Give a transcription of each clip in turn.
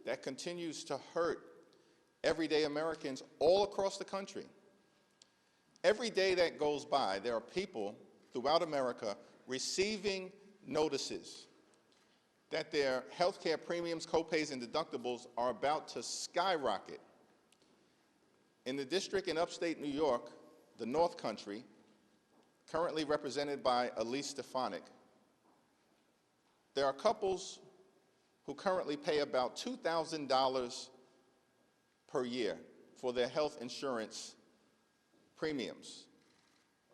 that continues to hurt everyday Americans all across the country. Every day that goes by, there are people throughout America receiving notices that their health care premiums, copays, and deductibles are about to skyrocket. In the district in upstate New York, the North Country, currently represented by Elise Stefanik, there are couples who currently pay about $2,000 per year for their health insurance premiums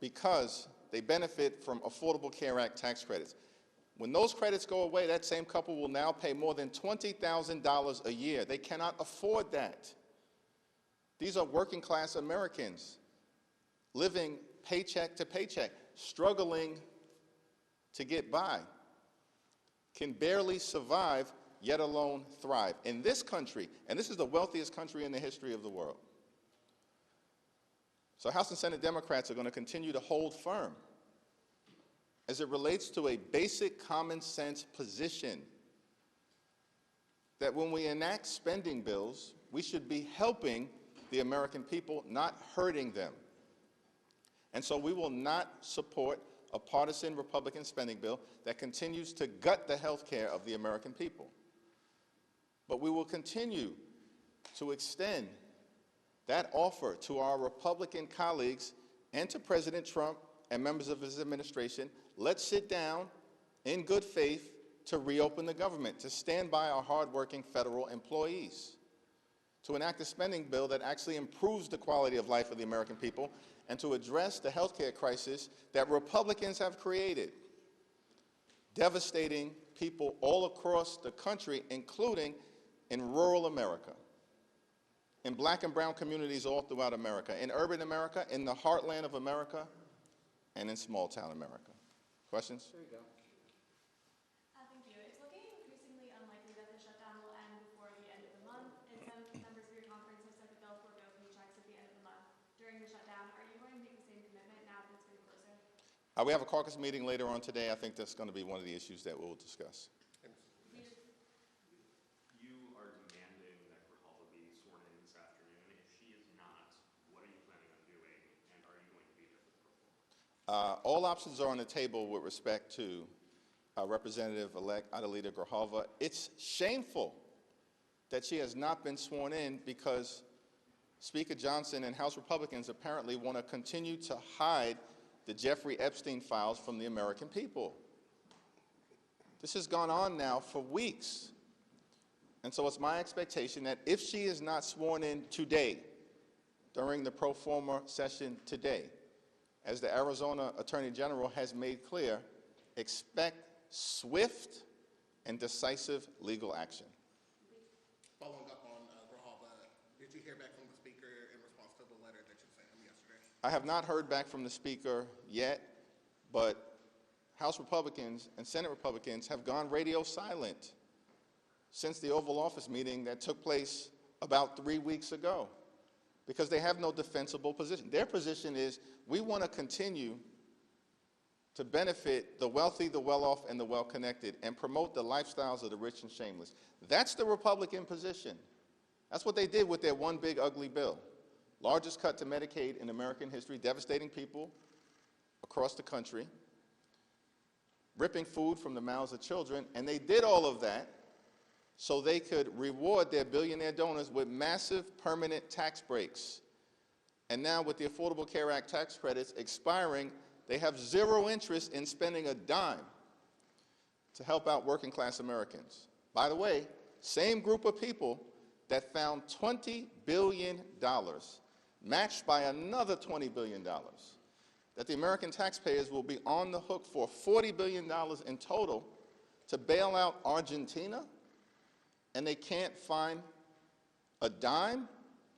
because they benefit from Affordable Care Act tax credits. When those credits go away, that same couple will now pay more than $20,000 a year. They cannot afford that. These are working class Americans living paycheck to paycheck, struggling to get by, can barely survive, yet alone thrive. In this country, and this is the wealthiest country in the history of the world. So House and Senate Democrats are going to continue to hold firm as it relates to a basic common sense position that when we enact spending bills, we should be helping the American people, not hurting them. And so we will not support a partisan Republican spending bill that continues to gut the health care of the American people. But we will continue to extend that offer to our Republican colleagues and to President Trump and members of his administration. Let's sit down in good faith to reopen the government, to stand by our hardworking federal employees, to enact a spending bill that actually improves the quality of life of the American people, and to address the health care crisis that Republicans have created, devastating people all across the country, including in rural America, in black and brown communities all throughout America, in urban America, in the heartland of America, and in small town America. Questions? There you go. Thank you. It's looking increasingly unlikely that the shutdown will end before the end of the month, and some members of your conference have said that they'll forego paychecks at the end of the month. During the shutdown, are you going to make the same commitment now that it's getting closer? We have a caucus meeting later on today. I think that's going to be one of the issues that we'll discuss. You are demanding that Grijalva be sworn in this afternoon. If she is not, what are you planning on doing, and are you going to be there for the proposal? All options are on the table with respect to Representative-elect Adelita Grijalva. It's shameful that she has not been sworn in because Speaker Johnson and House Republicans apparently want to continue to hide the Jeffrey Epstein files from the American people. This has gone on now for weeks. And so it's my expectation that if she is not sworn in today, during the pro forma session today, as the Arizona Attorney General has made clear, expect swift and decisive legal action. Following up on Grijalva, did you hear back from the Speaker in response to the letter that you sent him yesterday? I have not heard back from the Speaker yet, but House Republicans and Senate Republicans have gone radio silent since the Oval Office meeting that took place about 3 weeks ago, because they have no defensible position. Their position is, we want to continue to benefit the wealthy, the well-off, and the well-connected, and promote the lifestyles of the rich and shameless. That's the Republican position. That's what they did with their one big ugly bill. Largest cut to Medicaid in American history, devastating people across the country, ripping food from the mouths of children, and they did all of that so they could reward their billionaire donors with massive permanent tax breaks. And now with the Affordable Care Act tax credits expiring, they have zero interest in spending a dime to help out working class Americans. By the way, same group of people that found $20 billion, matched by another $20 billion, that the American taxpayers will be on the hook for $40 billion in total to bail out Argentina, and they can't find a dime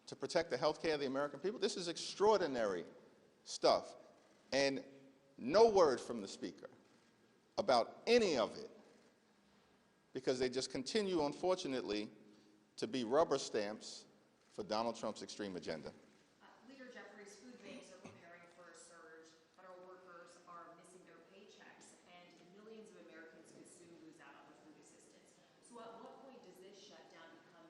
to protect the health care of the American people. This is extraordinary stuff. And no word from the Speaker about any of it, because they just continue, unfortunately, to be rubber stamps for Donald Trump's extreme agenda. Leader Jeffries, food banks are preparing for a surge. Federal workers are missing their paychecks, and millions of Americans could soon lose out on the food assistance. So at what point does this shutdown become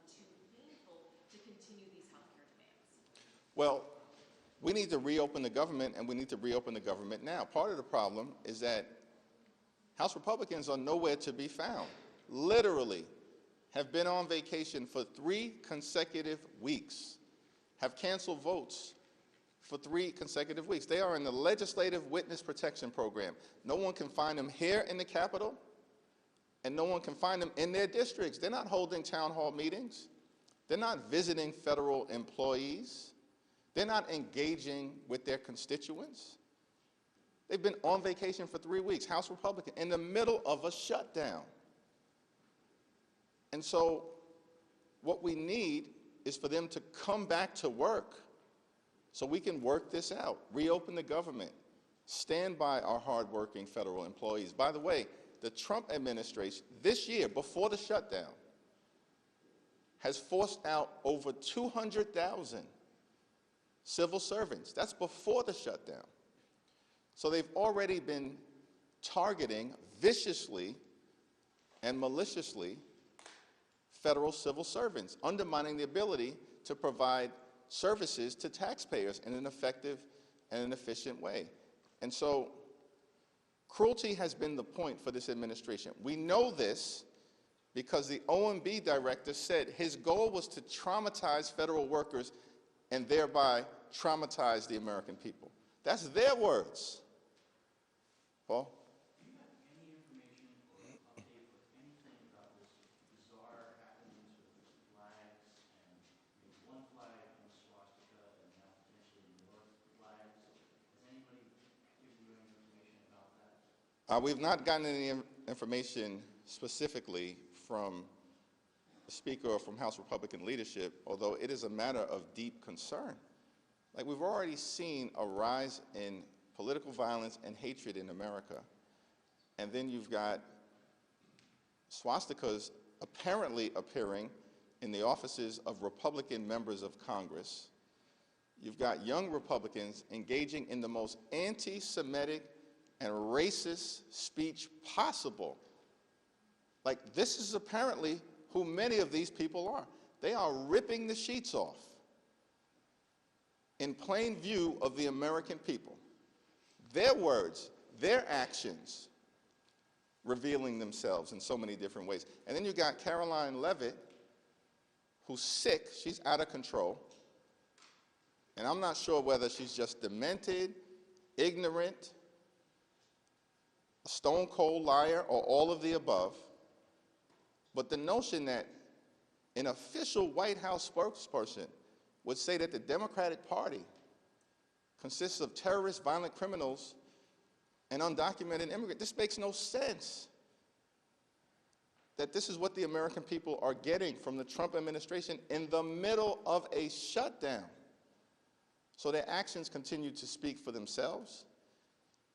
Well, we need to reopen the government, and we need to reopen the government now. Part of the problem is that House Republicans are nowhere to be found. Literally have been on vacation for 3 consecutive weeks, have canceled votes for 3 consecutive weeks. They are in the Legislative Witness Protection Program. No one can find them here in the Capitol, and no one can find them in their districts. They're not holding town hall meetings. They're not visiting federal employees. They're not engaging with their constituents. They've been on vacation for 3 weeks, House Republican, in the middle of a shutdown. And so what we need is for them to come back to work so we can work this out, reopen the government, stand by our hardworking federal employees. By the way, the Trump administration, this year, before the shutdown, has forced out over 200,000 civil servants. That's before the shutdown. So they've already been targeting viciously and maliciously federal civil servants, undermining the ability to provide services to taxpayers in an effective and an efficient way. And so cruelty has been the point for this administration. We know this because the OMB director said his goal was to traumatize federal workers and thereby traumatize the American people. That's their words. Paul? Do you have any information or update or anything about this bizarre happenings with flags and one flag and a swastika and now potentially more flags? Has anybody given you any information about that? We've not gotten any information specifically from the Speaker or from House Republican leadership, although it is a matter of deep concern. Like, we've already seen a rise in political violence and hatred in America, and then you've got swastikas apparently appearing in the offices of Republican members of Congress. You've got young Republicans engaging in the most anti-Semitic and racist speech possible. Like, this is apparently who many of these people are. They are ripping the sheets off in plain view of the American people. Their words, their actions, revealing themselves in so many different ways. And then you got Caroline Leavitt, who's sick, she's out of control. And I'm not sure whether she's just demented, ignorant, a stone cold liar, or all of the above. But the notion that an official White House spokesperson would say that the Democratic Party consists of terrorists, violent criminals, and undocumented immigrants, this makes no sense. That this is what the American people are getting from the Trump administration in the middle of a shutdown. So their actions continue to speak for themselves,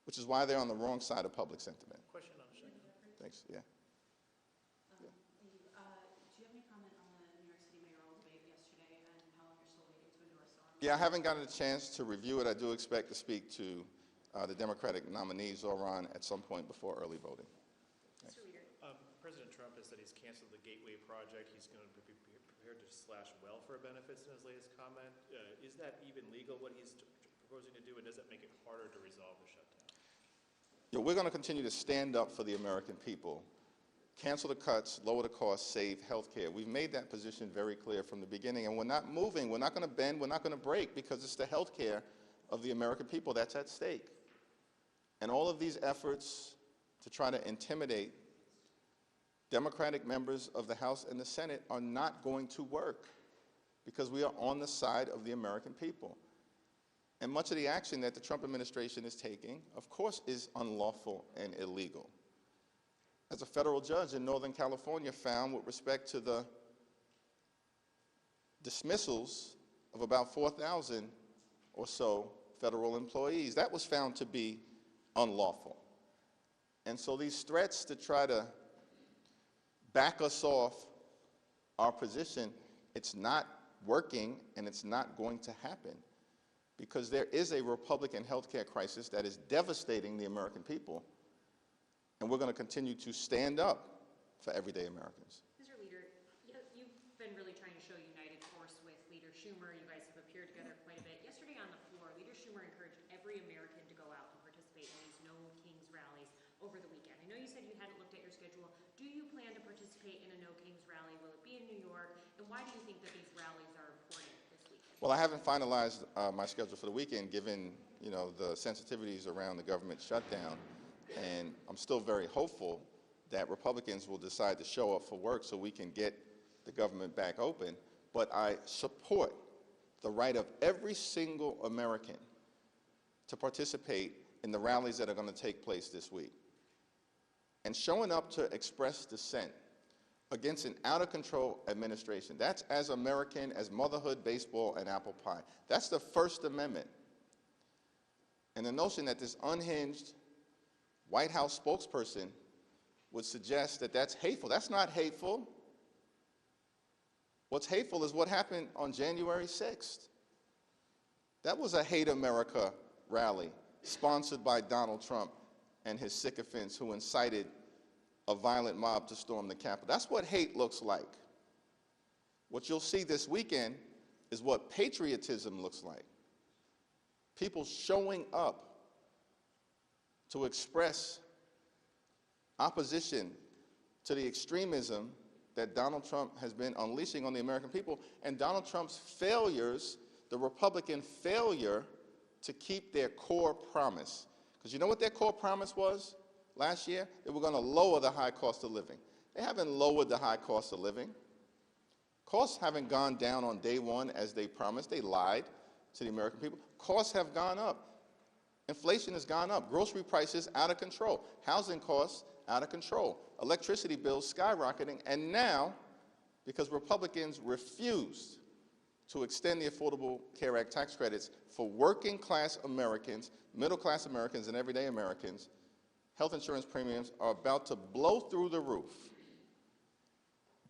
which is why they're on the wrong side of public sentiment. Question on the second. Thanks, yeah. Thank you. Do you have any comment on the New York City mayoral debate yesterday and how long you're still waiting to endorse on? Yeah, I haven't gotten a chance to review it. I do expect to speak to the Democratic nominee, Zoran, at some point before early voting. Mr. Leader. President Trump has said he's canceled the Gateway project. He's going to be prepared to slash welfare benefits in his latest comment. Is that even legal, what he's proposing to do, and does that make it harder to resolve the shutdown? Yeah, we're going to continue to stand up for the American people. Cancel the cuts, lower the costs, save health care. We've made that position very clear from the beginning, and we're not moving. We're not going to bend. We're not going to break, because it's the health care of the American people that's at stake. And all of these efforts to try to intimidate Democratic members of the House and the Senate are not going to work, because we are on the side of the American people. And much of the action that the Trump administration is taking, of course, is unlawful and illegal. As a federal judge in Northern California found with respect to the dismissals of about 4,000 or so federal employees, that was found to be unlawful. And so these threats to try to back us off our position, it's not working and it's not going to happen, because there is a Republican health care crisis that is devastating the American people, and we're going to continue to stand up for everyday Americans. Mr. Leader, you been really trying to show united force with Leader Schumer. You guys have appeared together quite a bit. Yesterday on the floor, Leader Schumer encouraged every American to go out and participate in these No Kings rallies over the weekend. I know you said you hadn't looked at your schedule. Do you plan to participate in a No Kings rally? Will it be in New York? And why do you think that these rallies are important this weekend? Well, I haven't finalized my schedule for the weekend, given the sensitivities around the government shutdown, and I'm still very hopeful that Republicans will decide to show up for work so we can get the government back open. But I support the right of every single American to participate in the rallies that are going to take place this week. And showing up to express dissent against an out-of-control administration, that's as American as motherhood, baseball, and apple pie. That's the First Amendment. And the notion that this unhinged White House spokesperson would suggest that that's hateful. That's not hateful. What's hateful is what happened on January 6th. That was a Hate America rally sponsored by Donald Trump and his sycophants who incited a violent mob to storm the Capitol. That's what hate looks like. What you'll see this weekend is what patriotism looks like. People showing up to express opposition to the extremism that Donald Trump has been unleashing on the American people, and Donald Trump's failures, the Republican failure to keep their core promise. Because you know what their core promise was last year? They were going to lower the high cost of living. They haven't lowered the high cost of living. Costs haven't gone down on day one as they promised. They lied to the American people. Costs have gone up. Inflation has gone up. Grocery prices out of control. Housing costs out of control. Electricity bills skyrocketing. And now, because Republicans refused to extend the Affordable Care Act tax credits for working class Americans, middle class Americans, and everyday Americans, health insurance premiums are about to blow through the roof,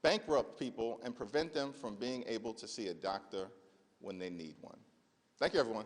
bankrupt people, and prevent them from being able to see a doctor when they need one. Thank you, everyone.